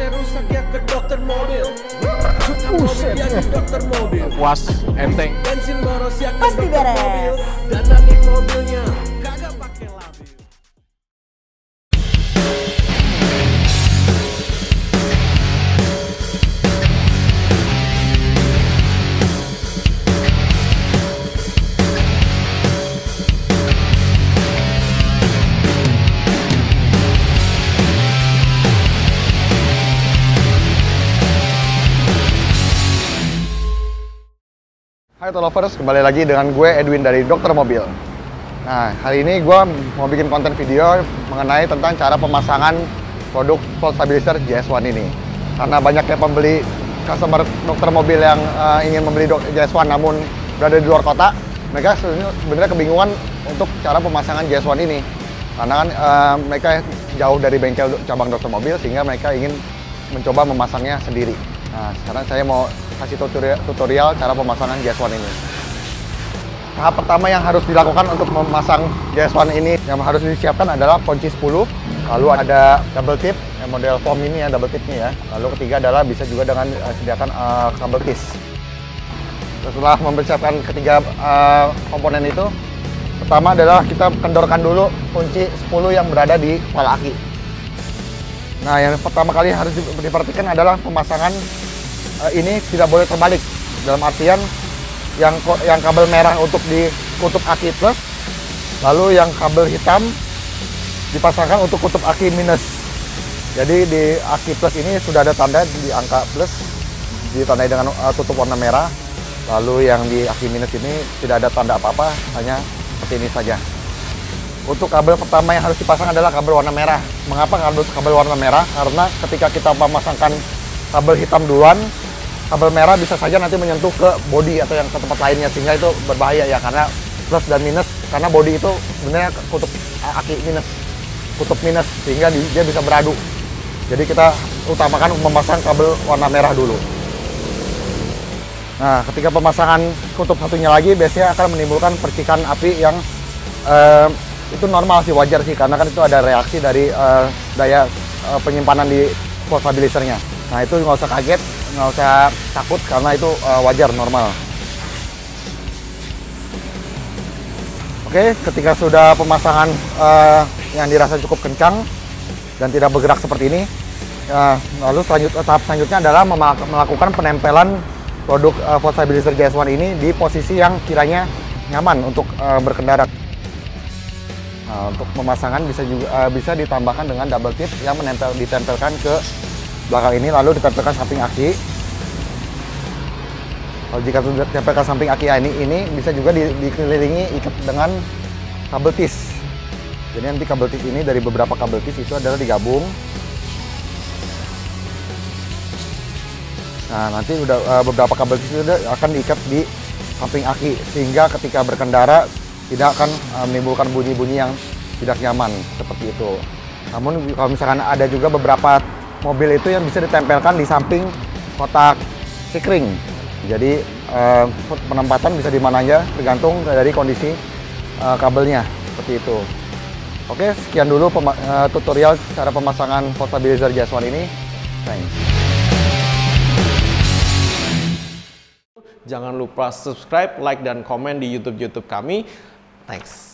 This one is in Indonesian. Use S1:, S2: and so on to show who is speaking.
S1: rusak ya ke dokter mobil. Jadi dokter mobil.
S2: Puas, enteng.
S1: Bensin boros ya ke
S3: Pasti
S1: dokter
S3: beres.
S1: mobil. Dandanin mobilnya kagak pakai labil.
S4: Hai Tolovers, kembali lagi dengan gue Edwin dari Dokter Mobil. Nah, hari ini gue mau bikin konten video mengenai tentang cara pemasangan produk Volt Stabilizer JS1 ini. Karena banyaknya pembeli customer dokter mobil yang ingin membeli JS1 namun berada di luar kota, mereka sebenarnya kebingungan untuk cara pemasangan JS1 ini. Karena kan mereka jauh dari bengkel cabang dokter mobil sehingga mereka ingin mencoba memasangnya sendiri. Nah, sekarang saya mau kasih tutorial cara pemasangan JS1 ini. Tahap pertama yang harus dilakukan untuk memasang JS1 ini, yang harus disiapkan adalah kunci 10, lalu ada double tip, yang model foam ini ya, double tipnya ya. Lalu ketiga adalah bisa juga dengan sediakan kabel tis. Setelah mempersiapkan ketiga komponen itu, pertama adalah kita kendorkan dulu kunci 10 yang berada di kepala aki. Nah, yang pertama kali harus diperhatikan adalah pemasangan ini tidak boleh terbalik, dalam artian yang kabel merah untuk di kutub aki plus, lalu yang kabel hitam dipasangkan untuk kutub aki minus. Jadi di aki plus ini sudah ada tanda di angka plus, ditandai dengan tutup warna merah, lalu yang di aki minus ini tidak ada tanda apa-apa, hanya seperti ini saja. Untuk kabel pertama yang harus dipasang adalah kabel warna merah. Mengapa kabel warna merah? Karena ketika kita memasangkan kabel hitam duluan, kabel merah bisa saja nanti menyentuh ke bodi atau yang ke tempat lainnya, sehingga itu berbahaya ya, karena plus dan minus, karena bodi itu sebenarnya kutub aki minus, kutub minus, sehingga dia bisa beradu. Jadi kita utamakan memasang kabel warna merah dulu. Nah, ketika pemasangan kutub satunya lagi biasanya akan menimbulkan percikan api yang itu normal sih, wajar sih, karena kan itu ada reaksi dari daya penyimpanan di Volt Stabilizer-nya. Nah, itu nggak usah kaget, nggak usah takut, karena itu wajar, normal. Oke, ketika sudah pemasangan yang dirasa cukup kencang dan tidak bergerak seperti ini, lalu tahap selanjutnya adalah melakukan penempelan produk Volt Stabilizer JS1 ini di posisi yang kiranya nyaman untuk berkendara. Nah, untuk pemasangan bisa ditambahkan dengan double tip yang ditempelkan ke belakang ini, lalu ditempelkan samping aki. Kalau jika sudah ditempelkan samping aki ini bisa juga dikelilingi ikat dengan kabel tis. Jadi nanti kabel tis ini dari beberapa kabel tis itu adalah digabung. Nah, nanti beberapa kabel tis itu akan diikat di samping aki, sehingga ketika berkendara tidak akan menimbulkan bunyi-bunyi yang tidak nyaman seperti itu. Namun kalau misalkan ada juga beberapa mobil itu yang bisa ditempelkan di samping kotak sikring. Jadi penempatan bisa di mana aja tergantung dari kondisi kabelnya seperti itu. Oke, sekian dulu tutorial cara pemasangan Volt Stabilizer JS1 ini. Thanks.
S2: Jangan lupa subscribe, like, dan komen di YouTube kami. Thanks.